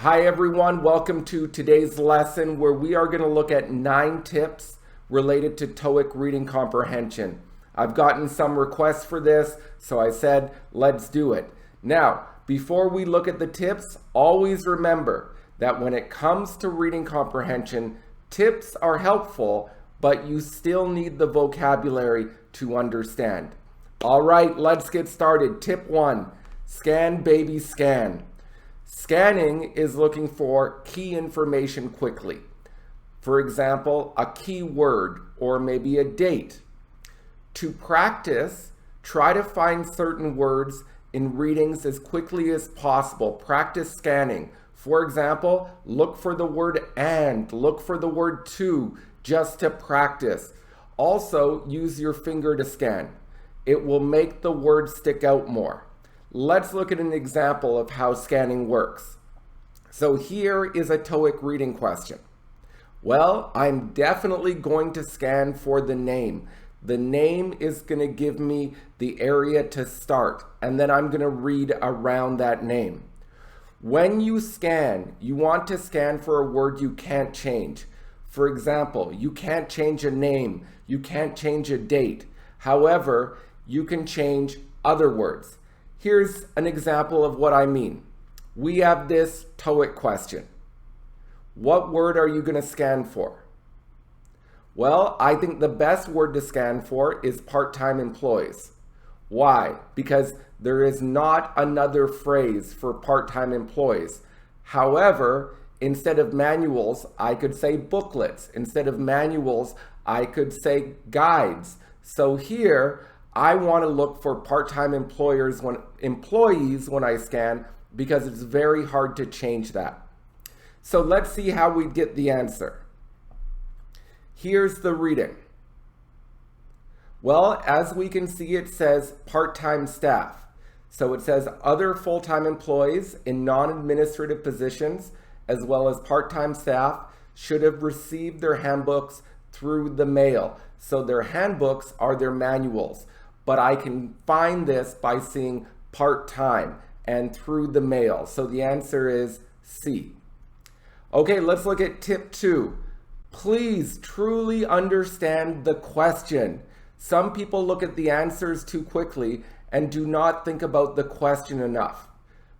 Hi everyone, welcome to today's lesson where we are going to look at 9 tips related to Toeic reading comprehension. I've gotten some requests for this, so I said, let's do it. Now, before we look at the tips, always remember that when it comes to reading comprehension, tips are helpful, but you still need the vocabulary to understand. All right, let's get started. Tip 1, scan baby scan. Scanning is looking for key information quickly. For example, a keyword or maybe a date. To practice, try to find certain words in readings as quickly as possible. Practice scanning. For example, look for the word and, look for the word to, just to practice. Also, use your finger to scan. It will make the word stick out more. Let's look at an example of how scanning works. So here is a Toeic reading question. Well, I'm definitely going to scan for the name. The name is going to give me the area to start, and then I'm going to read around that name. When you scan, you want to scan for a word you can't change. For example, you can't change a name, you can't change a date. However, you can change other words. Here's an example of what I mean. We have this Toeic question. What word are you going to scan for? Well, I think the best word to scan for is part-time employees. Why? Because there is not another phrase for part-time employees. However, instead of manuals, I could say booklets. Instead of manuals, I could say guides. So here, I want to look for part-time employees when I scan because it's very hard to change that. So let's see how we get the answer. Here's the reading. Well, as we can see, it says part-time staff. So it says other full-time employees in non-administrative positions as well as part-time staff should have received their handbooks through the mail. So their handbooks are their manuals. But I can find this by seeing part-time and through the mail. So the answer is C. Okay, let's look at tip 2. Please truly understand the question. Some people look at the answers too quickly and do not think about the question enough.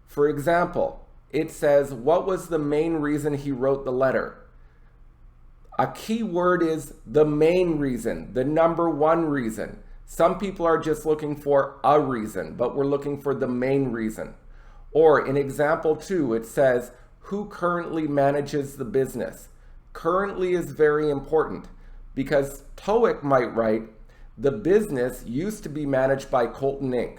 For example, it says, what was the main reason he wrote the letter? A key word is the main reason, the number one reason. Some people are just looking for a reason, but we're looking for the main reason. Or in example 2, it says, who currently manages the business? Currently is very important because Toeic might write, the business used to be managed by Colton Inc.,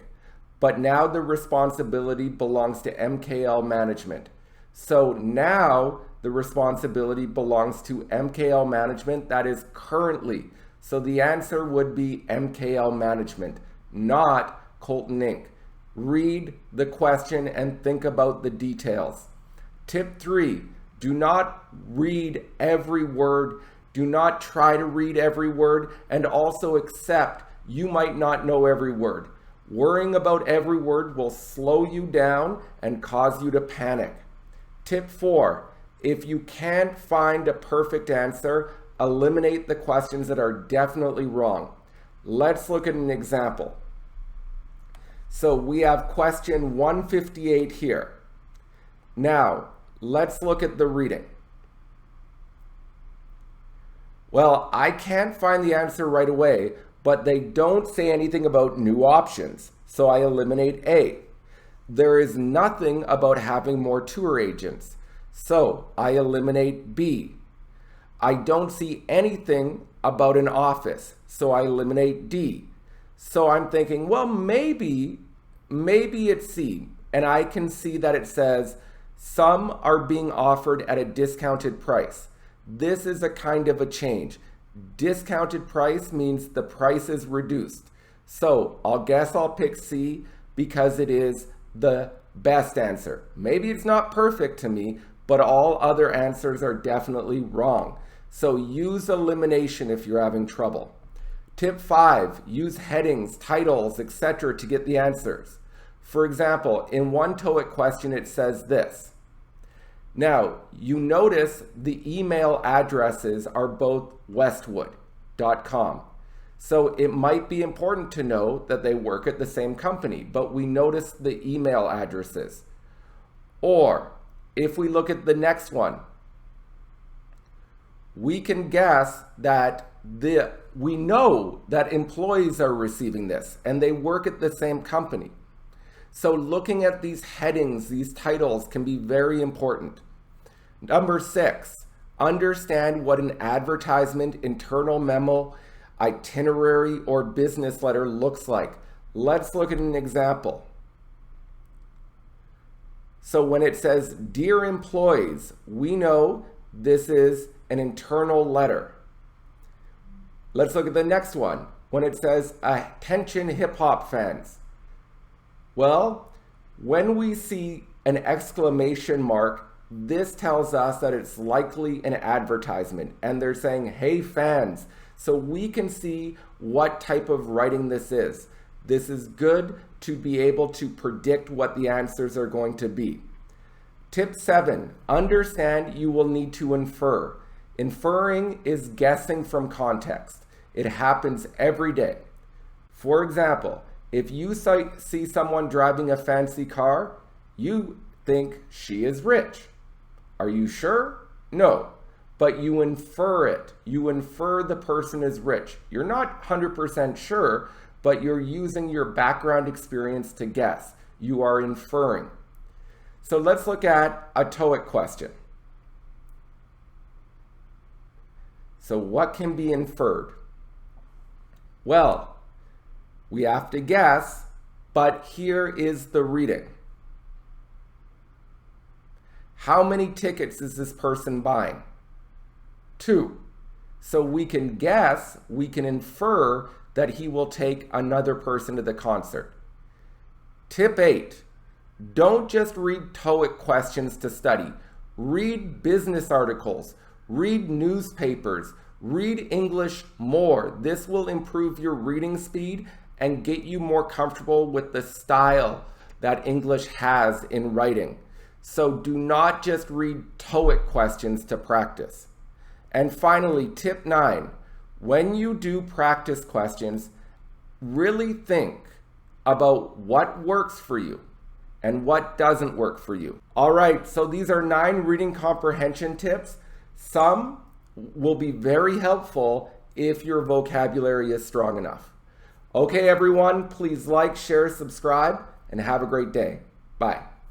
but now the responsibility belongs to MKL Management. So now the responsibility belongs to MKL Management, that is currently. So the answer would be MKL Management, not Colton Inc. Read the question and think about the details. Tip 3, do not read every word. Do not try to read every word, and also accept you might not know every word. Worrying about every word will slow you down and cause you to panic. Tip 4, if you can't find a perfect answer, eliminate the questions that are definitely wrong. Let's look at an example. So we have question 158 here. Now, let's look at the reading. Well, I can't find the answer right away, but they don't say anything about new options, so I eliminate A. There is nothing about having more tour agents, so I eliminate B. I don't see anything about an office, so I eliminate D. So I'm thinking, well, maybe it's C. And I can see that it says, some are being offered at a discounted price. This is a kind of a change. Discounted price means the price is reduced. So I'll pick C because it is the best answer. Maybe it's not perfect to me, but all other answers are definitely wrong. So use elimination if you're having trouble. Tip 5, use headings, titles, etc. to get the answers. For example, in one Toeic question, it says this. Now, you notice the email addresses are both westwood.com. So it might be important to know that they work at the same company, but we notice the email addresses. Or if we look at the next one, we can guess that we know that employees are receiving this and they work at the same company. So looking at these headings, these titles can be very important. Number 6, understand what an advertisement, internal memo, itinerary, or business letter looks like. Let's look at an example. So when it says, "Dear employees," we know this is an internal letter. Let's look at the next one. When it says, "Attention hip hop fans." Well, when we see an exclamation mark, this tells us that it's likely an advertisement and they're saying, "Hey fans." So we can see what type of writing this is. This is good to be able to predict what the answers are going to be. Tip 7, understand you will need to infer. Inferring is guessing from context. It happens every day. For example, if you see someone driving a fancy car, you think she is rich. Are you sure? No, but you infer it. You infer the person is rich. You're not 100% sure, but you're using your background experience to guess. You are inferring. So let's look at a Toeic question. So what can be inferred? Well, we have to guess, but here is the reading. How many tickets is this person buying? 2. So we can guess, we can infer that he will take another person to the concert. Tip 8, don't just read Toeic questions to study. Read business articles, read newspapers, read English more. This will improve your reading speed and get you more comfortable with the style that English has in writing. So do not just read Toeic questions to practice. And finally, tip 9, when you do practice questions, really think about what works for you and what doesn't work for you. All right, so these are 9 reading comprehension tips. Some will be very helpful if your vocabulary is strong enough. Okay, everyone, please like, share, subscribe, and have a great day. Bye.